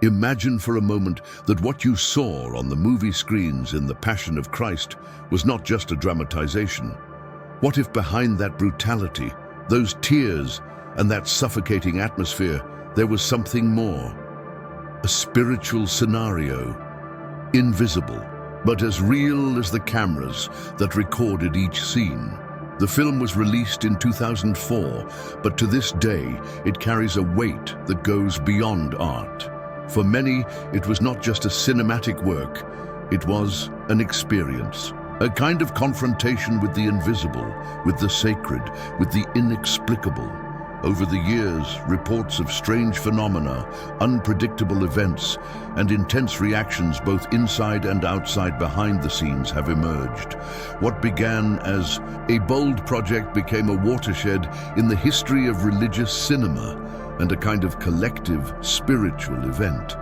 Imagine for a moment that what you saw on the movie screens in The Passion of Christ was not just a dramatization. What if behind that brutality, those tears, and that suffocating atmosphere, there was something more? A spiritual scenario, invisible, but as real as the cameras that recorded each scene. The film was released in 2004, but to this day, it carries a weight that goes beyond art. For many, it was not just a cinematic work, it was an experience. A kind of confrontation with the invisible, with the sacred, with the inexplicable. Over the years, reports of strange phenomena, unpredictable events, and intense reactions both inside and outside behind the scenes have emerged. What began as a bold project became a watershed in the history of religious cinema and a kind of collective spiritual event.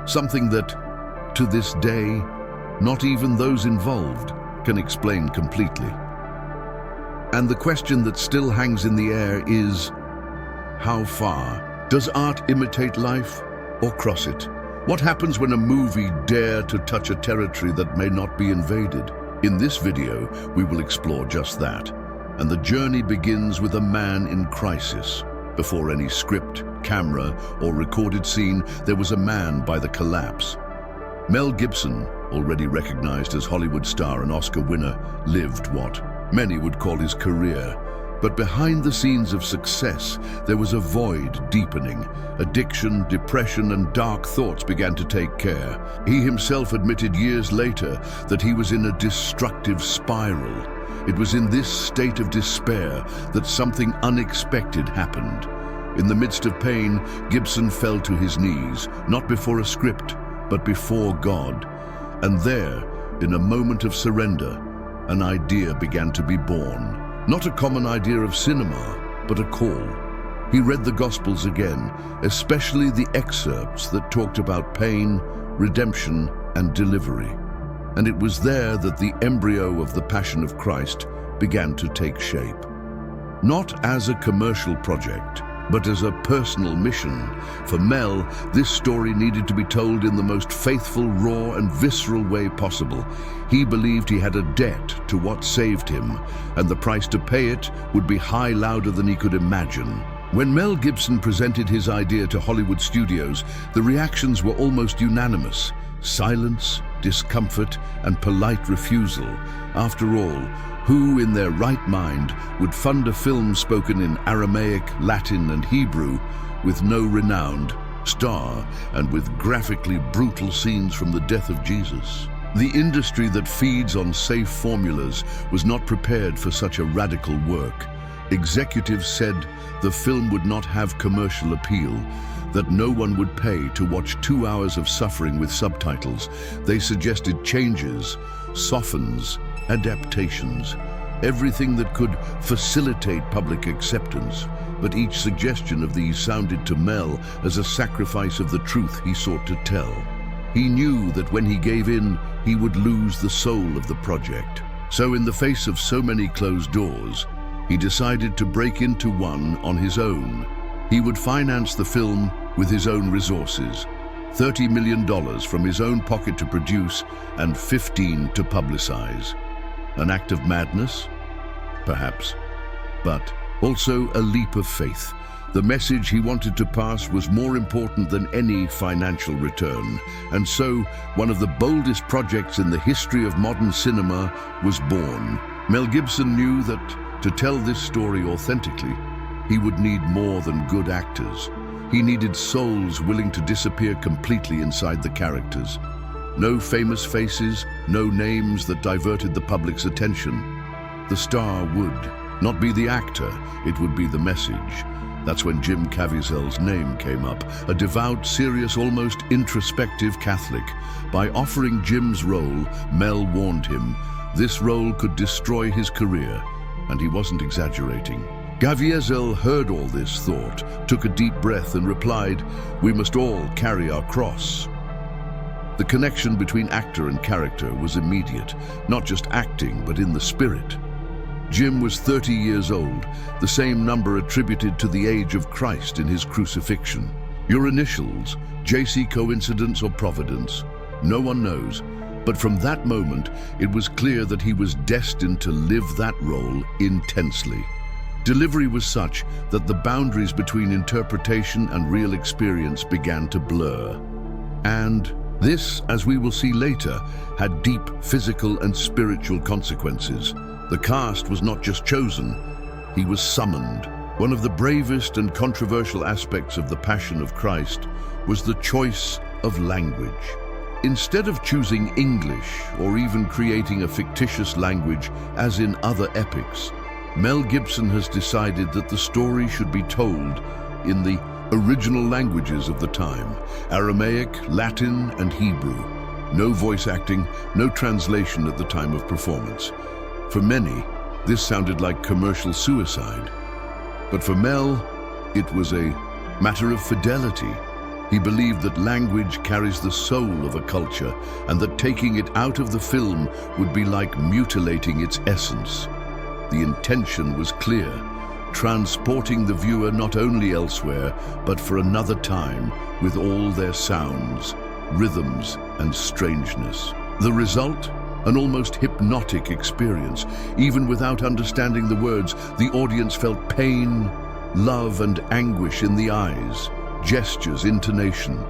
Something that, to this day, not even those involved can explain completely. And the question that still hangs in the air is, how far? Does art imitate life or cross it? What happens when a movie dares to touch a territory that may not be invaded? In this video, we will explore just that. And the journey begins with a man in crisis. Before any script, camera, or recorded scene, there was a man by the collapse. Mel Gibson, already recognized as Hollywood star and Oscar winner, lived what many would call his career. But behind the scenes of success, there was a void deepening. Addiction, depression, and dark thoughts began to take care. He himself admitted years later that he was in a destructive spiral. It was in this state of despair that something unexpected happened. In the midst of pain, Gibson fell to his knees, not before a script, but before God. And there, in a moment of surrender, an idea began to be born. Not a common idea of cinema, but a call. He read the Gospels again, especially the excerpts that talked about pain, redemption, and delivery. And it was there that the embryo of the Passion of Christ began to take shape. Not as a commercial project, but as a personal mission. For Mel, this story needed to be told in the most faithful, raw, and visceral way possible. He believed he had a debt to what saved him, and the price to pay it would be high, louder than he could imagine. When Mel Gibson presented his idea to Hollywood studios, the reactions were almost unanimous. Silence, discomfort, and polite refusal. After all, who in their right mind would fund a film spoken in Aramaic, Latin, and Hebrew with no renowned star and with graphically brutal scenes from the death of Jesus? The industry that feeds on safe formulas was not prepared for such a radical work. Executives said the film would not have commercial appeal, that no one would pay to watch 2 hours of suffering with subtitles. They suggested changes, softens, adaptations, everything that could facilitate public acceptance. But each suggestion of these sounded to Mel as a sacrifice of the truth he sought to tell. He knew that when he gave in, he would lose the soul of the project. So in the face of so many closed doors, he decided to break into one on his own. He would finance the film with his own resources, $30 million from his own pocket to produce and 15 to publicize. An act of madness? Perhaps. But also a leap of faith. The message he wanted to pass was more important than any financial return. And so, one of the boldest projects in the history of modern cinema was born. Mel Gibson knew that to tell this story authentically, he would need more than good actors. He needed souls willing to disappear completely inside the characters. No famous faces, no names that diverted the public's attention. The star would not be the actor, it would be the message. That's when Jim Caviezel's name came up, a devout, serious, almost introspective Catholic. By offering Jim's role, Mel warned him this role could destroy his career, and he wasn't exaggerating. Caviezel heard all this thought, took a deep breath and replied, "We must all carry our cross." The connection between actor and character was immediate, not just acting, but in the spirit. Jim was 30 years old, the same number attributed to the age of Christ in his crucifixion. Your initials, JC, coincidence or providence? No one knows. But from that moment, it was clear that he was destined to live that role intensely. Delivery was such that the boundaries between interpretation and real experience began to blur. And this, as we will see later, had deep physical and spiritual consequences. The cast was not just chosen, he was summoned. One of the bravest and controversial aspects of the Passion of Christ was the choice of language. Instead of choosing English or even creating a fictitious language as in other epics, Mel Gibson has decided that the story should be told in the original languages of the time: Aramaic, Latin, and Hebrew. No voice acting, no translation at the time of performance. For many, this sounded like commercial suicide. But for Mel, it was a matter of fidelity. He believed that language carries the soul of a culture, and that taking it out of the film would be like mutilating its essence. The intention was clear: transporting the viewer not only elsewhere, but for another time, with all their sounds, rhythms, and strangeness. The result? An almost hypnotic experience. Even without understanding the words, the audience felt pain, love, and anguish in the eyes, gestures, intonation.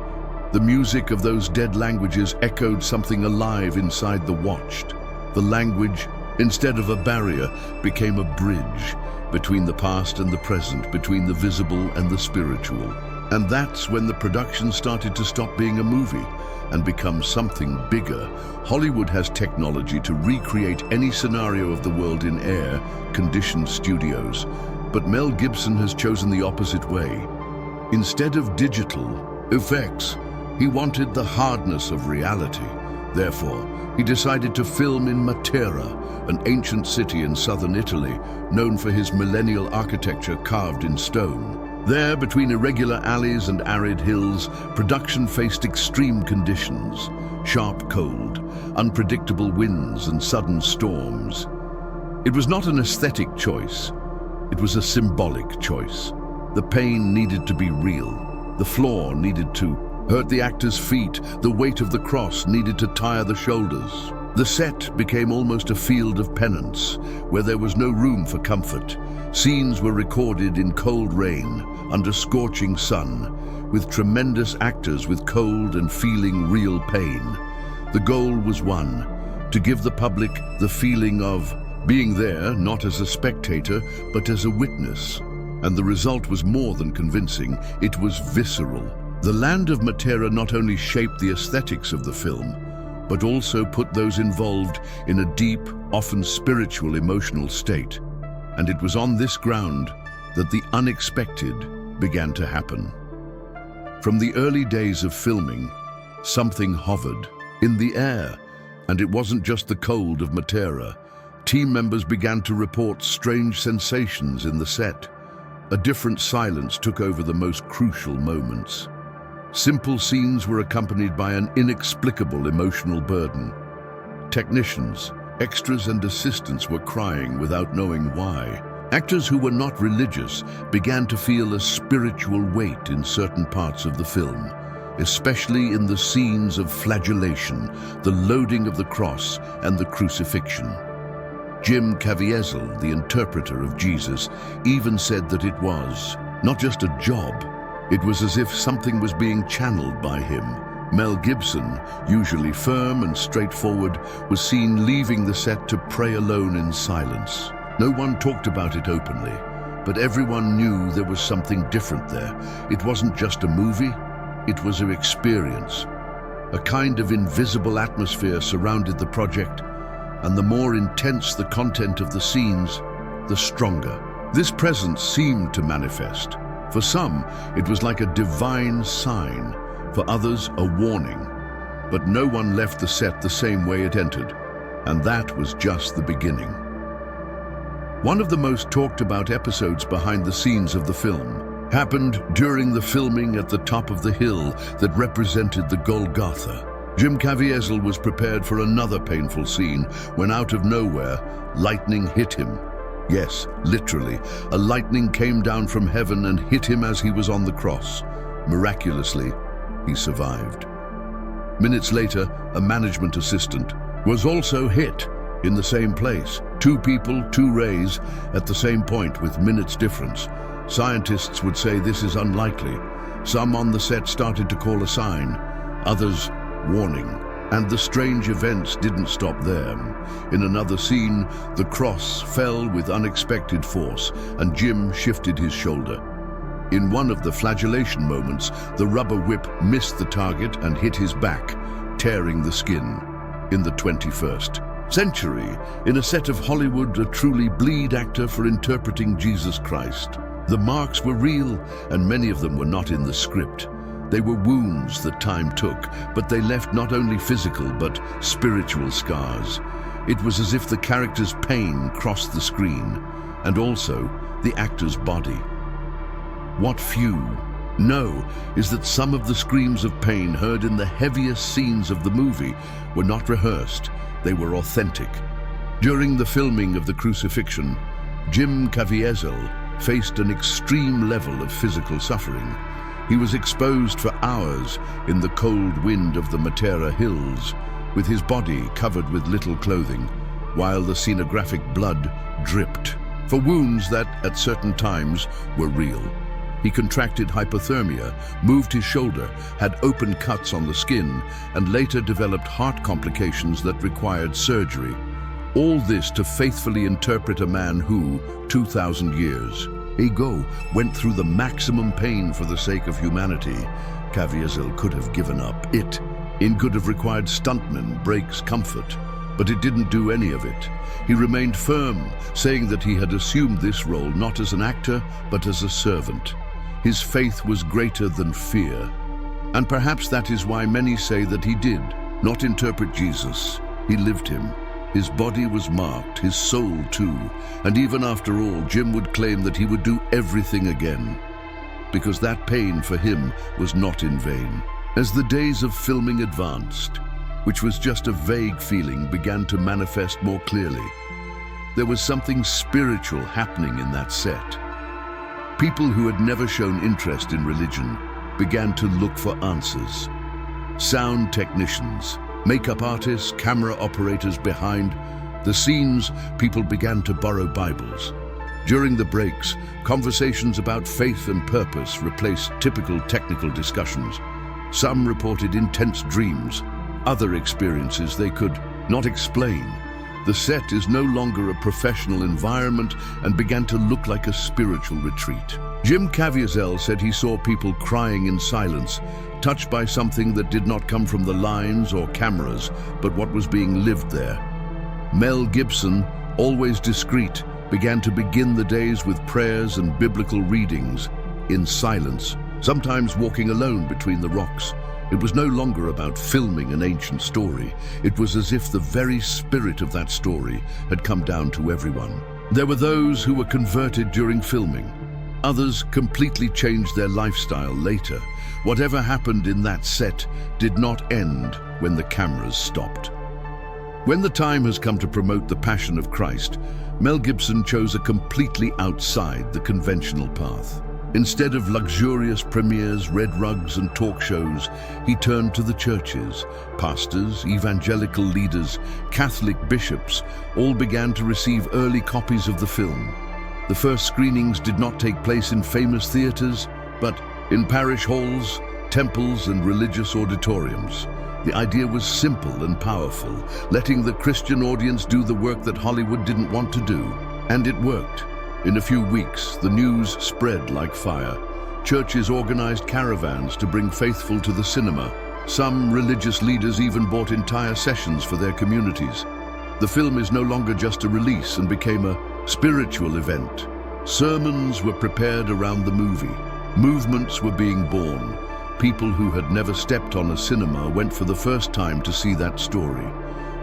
The music of those dead languages echoed something alive inside the watched. The language, instead of a barrier, became a bridge between the past and the present, between the visible and the spiritual. And that's when the production started to stop being a movie and become something bigger. Hollywood has technology to recreate any scenario of the world in air-conditioned studios, but Mel Gibson has chosen the opposite way. Instead of digital effects, he wanted the hardness of reality. Therefore, he decided to film in Matera, an ancient city in southern Italy, known for his millennial architecture carved in stone. There, between irregular alleys and arid hills, production faced extreme conditions: sharp cold, unpredictable winds, and sudden storms. It was not an aesthetic choice, it was a symbolic choice. The pain needed to be real. The floor needed to hurt the actor's feet. The weight of the cross needed to tire the shoulders. The set became almost a field of penance, where there was no room for comfort. Scenes were recorded in cold rain, under scorching sun, with tremendous actors with cold and feeling real pain. The goal was one: to give the public the feeling of being there, not as a spectator, but as a witness. And the result was more than convincing, it was visceral. The land of Matera not only shaped the aesthetics of the film, but also put those involved in a deep, often spiritual, emotional state. And it was on this ground that the unexpected began to happen. From the early days of filming, something hovered in the air, and it wasn't just the cold of Matera. Team members began to report strange sensations in the set. A different silence took over the most crucial moments. Simple scenes were accompanied by an inexplicable emotional burden. Technicians, extras, and assistants were crying without knowing why. Actors who were not religious began to feel a spiritual weight in certain parts of the film, especially in the scenes of flagellation, the loading of the cross, and the crucifixion. Jim Caviezel, the interpreter of Jesus, even said that it was not just a job, it was as if something was being channeled by him. Mel Gibson, usually firm and straightforward, was seen leaving the set to pray alone in silence. No one talked about it openly, but everyone knew there was something different there. It wasn't just a movie, it was an experience. A kind of invisible atmosphere surrounded the project, and the more intense the content of the scenes, the stronger. This presence seemed to manifest. For some, it was like a divine sign, for others, a warning. But no one left the set the same way it entered, and that was just the beginning. One of the most talked about episodes behind the scenes of the film happened during the filming at the top of the hill that represented the Golgotha. Jim Caviezel was prepared for another painful scene when, out of nowhere, lightning hit him. Yes, literally, a lightning came down from heaven and hit him as he was on the cross. Miraculously, he survived. Minutes later, a management assistant was also hit in the same place. Two people, two rays, at the same point with minutes difference. Scientists would say this is unlikely. Some on the set started to call a sign, others warning. And the strange events didn't stop there. In another scene, the cross fell with unexpected force, and Jim shifted his shoulder. In one of the flagellation moments, the rubber whip missed the target and hit his back, tearing the skin. In the 21st century, in a set of Hollywood, a truly bleed actor for interpreting Jesus Christ. The marks were real, and many of them were not in the script. They were wounds that time took, but they left not only physical but spiritual scars. It was as if the character's pain crossed the screen, and also the actor's body. What few know is that some of the screams of pain heard in the heaviest scenes of the movie were not rehearsed, they were authentic. During the filming of the crucifixion, Jim Caviezel faced an extreme level of physical suffering. He was exposed for hours in the cold wind of the Matera Hills, with his body covered with little clothing, while the scenographic blood dripped, for wounds that, at certain times, were real. He contracted hypothermia, moved his shoulder, had open cuts on the skin, and later developed heart complications that required surgery. All this to faithfully interpret a man who, 2,000 years ago, went through the maximum pain for the sake of humanity. Caviezel could have given up. It could have required stuntmen, breaks, comfort, but it didn't do any of it. He remained firm, saying that he had assumed this role not as an actor, but as a servant. His faith was greater than fear. And perhaps that is why many say that he did not interpret Jesus. He lived him. His body was marked, his soul too. And even after all, Jim would claim that he would do everything again, because that pain for him was not in vain. As the days of filming advanced, which was just a vague feeling, began to manifest more clearly, there was something spiritual happening in that set. People who had never shown interest in religion began to look for answers. Sound technicians, makeup artists, camera operators behind the scenes, people began to borrow Bibles. During the breaks, conversations about faith and purpose replaced typical technical discussions. Some reported intense dreams, other experiences they could not explain. The set is no longer a professional environment and began to look like a spiritual retreat. Jim Caviezel said he saw people crying in silence, touched by something that did not come from the lines or cameras, but what was being lived there. Mel Gibson, always discreet, began to begin the days with prayers and biblical readings, in silence, sometimes walking alone between the rocks. It was no longer about filming an ancient story. It was as if the very spirit of that story had come down to everyone. There were those who were converted during filming. Others completely changed their lifestyle later. Whatever happened in that set did not end when the cameras stopped. When the time has come to promote the Passion of Christ, Mel Gibson chose a completely outside the conventional path. Instead of luxurious premieres, red rugs, and talk shows, he turned to the churches. Pastors, evangelical leaders, Catholic bishops all began to receive early copies of the film. The first screenings did not take place in famous theaters, but in parish halls, temples, and religious auditoriums. The idea was simple and powerful, letting the Christian audience do the work that Hollywood didn't want to do. And it worked. In a few weeks, the news spread like fire. Churches organized caravans to bring faithful to the cinema. Some religious leaders even bought entire sessions for their communities. The film is no longer just a release and became a spiritual event. Sermons were prepared around the movie. Movements were being born. People who had never stepped on a cinema went for the first time to see that story.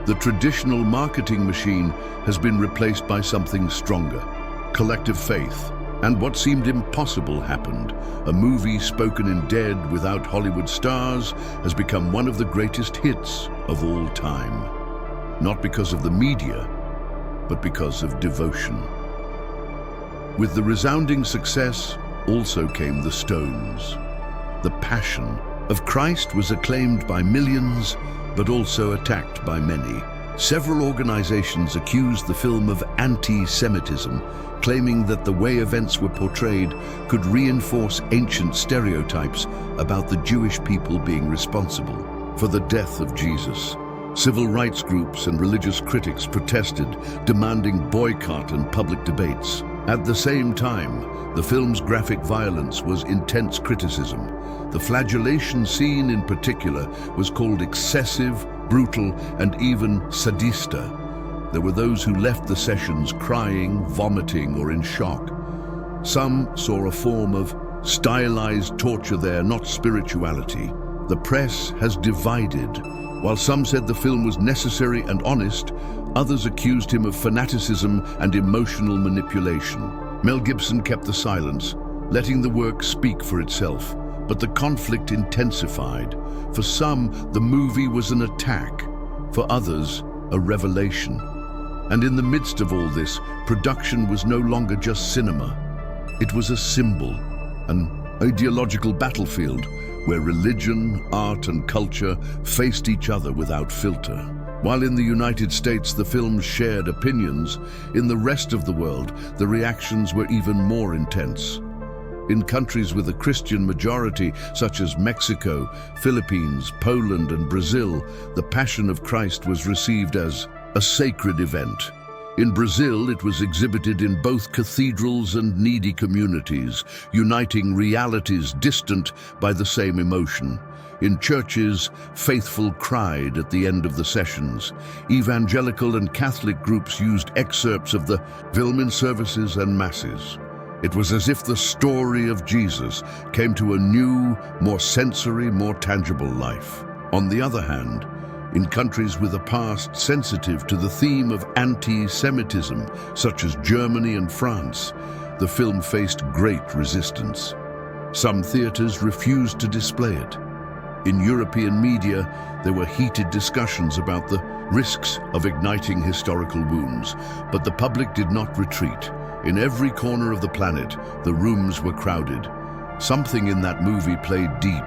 The traditional marketing machine has been replaced by something stronger. Collective faith, and what seemed impossible happened. A movie spoken in dead without Hollywood stars has become one of the greatest hits of all time. Not because of the media, but because of devotion. With the resounding success also came the Stones. The Passion of Christ was acclaimed by millions, but also attacked by many. Several organizations accused the film of anti-Semitism, claiming that the way events were portrayed could reinforce ancient stereotypes about the Jewish people being responsible for the death of Jesus. Civil rights groups and religious critics protested, demanding boycott and public debates. At the same time, the film's graphic violence was intense criticism. The flagellation scene in particular was called excessive, brutal, and even sadista. There were those who left the sessions crying, vomiting, or in shock. Some saw a form of stylized torture there, not spirituality. The press has divided. While some said the film was necessary and honest, others accused him of fanaticism and emotional manipulation. Mel Gibson kept the silence, letting the work speak for itself. But the conflict intensified. For some, the movie was an attack. For others, a revelation. And in the midst of all this, production was no longer just cinema. It was a symbol, an ideological battlefield where religion, art, and culture faced each other without filter. While in the United States the film shared opinions, in the rest of the world the reactions were even more intense. In countries with a Christian majority, such as Mexico, Philippines, Poland, and Brazil, the Passion of Christ was received as a sacred event. In Brazil, it was exhibited in both cathedrals and needy communities, uniting realities distant by the same emotion. In churches, faithful cried at the end of the sessions. Evangelical and Catholic groups used excerpts of the film in services and masses. It was as if the story of Jesus came to a new, more sensory, more tangible life. On the other hand, in countries with a past sensitive to the theme of anti-Semitism, such as Germany and France, the film faced great resistance. Some theaters refused to display it. In European media, there were heated discussions about the risks of igniting historical wounds, but the public did not retreat. In every corner of the planet, the rooms were crowded. Something in that movie played deep,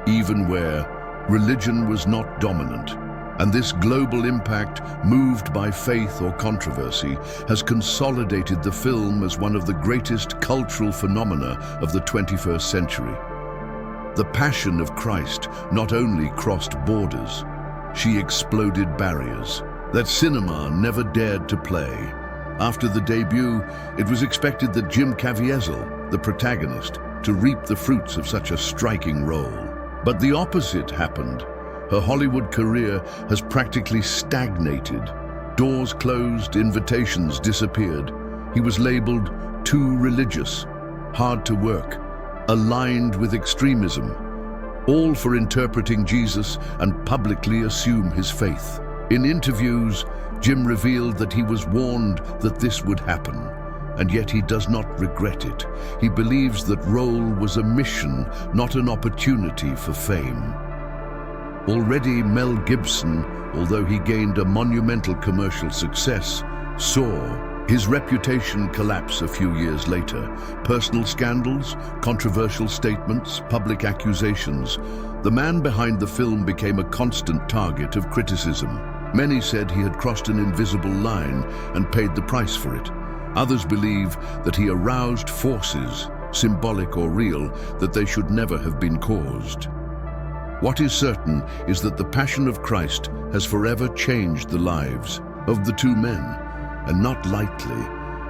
even where religion was not dominant. And this global impact, moved by faith or controversy, has consolidated the film as one of the greatest cultural phenomena of the 21st century. The Passion of Christ not only crossed borders, she exploded barriers that cinema never dared to play. After the debut, it was expected that Jim Caviezel, the protagonist, to reap the fruits of such a striking role. But the opposite happened. Her Hollywood career has practically stagnated. Doors closed, invitations disappeared. He was labeled too religious, hard to work, aligned with extremism, all for interpreting Jesus and publicly assume his faith. In interviews, Jim revealed that he was warned that this would happen, and yet he does not regret it. He believes that role was a mission, not an opportunity for fame. Already Mel Gibson, although he gained a monumental commercial success, saw his reputation collapse a few years later. Personal scandals, controversial statements, public accusations. The man behind the film became a constant target of criticism. Many said he had crossed an invisible line and paid the price for it. Others believe that he aroused forces, symbolic or real, that they should never have been caused. What is certain is that the Passion of Christ has forever changed the lives of the two men, and not lightly.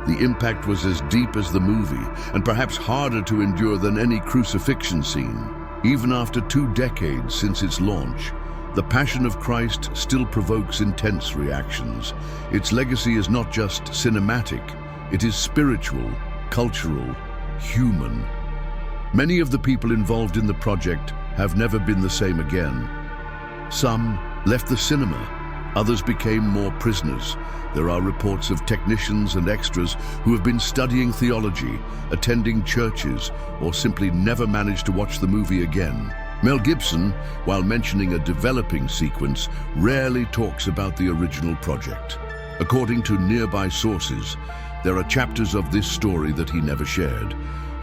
The impact was as deep as the movie, and perhaps harder to endure than any crucifixion scene. Even after 2 decades since its launch, The Passion of Christ still provokes intense reactions. Its legacy is not just cinematic, it is spiritual, cultural, human. Many of the people involved in the project have never been the same again. Some left the cinema, others became more prisoners. There are reports of technicians and extras who have been studying theology, attending churches, or simply never managed to watch the movie again. Mel Gibson, while mentioning a developing sequence, rarely talks about the original project. According to nearby sources, there are chapters of this story that he never shared,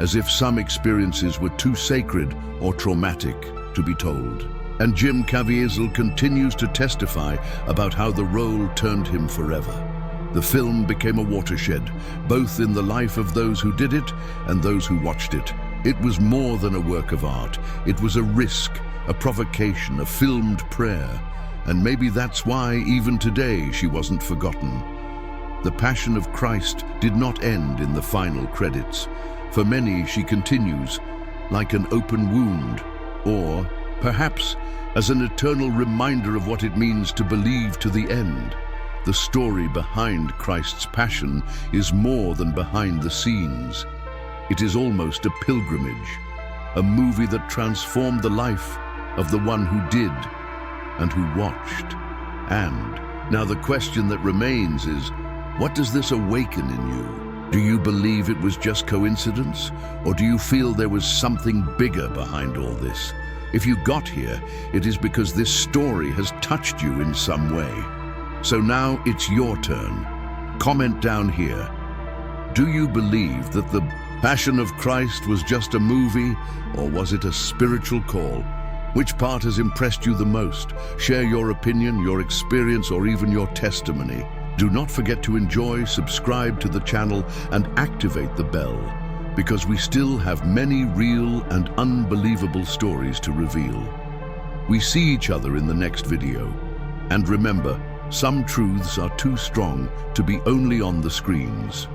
as if some experiences were too sacred or traumatic to be told. And Jim Caviezel continues to testify about how the role turned him forever. The film became a watershed, both in the life of those who did it and those who watched it. It was more than a work of art. It was a risk, a provocation, a filmed prayer. And maybe that's why, even today, she wasn't forgotten. The Passion of Christ did not end in the final credits. For many, she continues, like an open wound, or perhaps as an eternal reminder of what it means to believe to the end. The story behind Christ's Passion is more than behind the scenes. It is almost a pilgrimage, a movie that transformed the life of the one who did and who watched. And now the question that remains is, what does this awaken in you? Do you believe it was just coincidence, or do you feel there was something bigger behind all this? If you got here, it is because this story has touched you in some way. So now it's your turn. Comment down here. Do you believe that the Passion of Christ was just a movie, or was it a spiritual call? Which part has impressed you the most? Share your opinion, your experience, or even your testimony. Do not forget to enjoy, subscribe to the channel, and activate the bell, because we still have many real and unbelievable stories to reveal. We see each other in the next video. And remember, some truths are too strong to be only on the screens.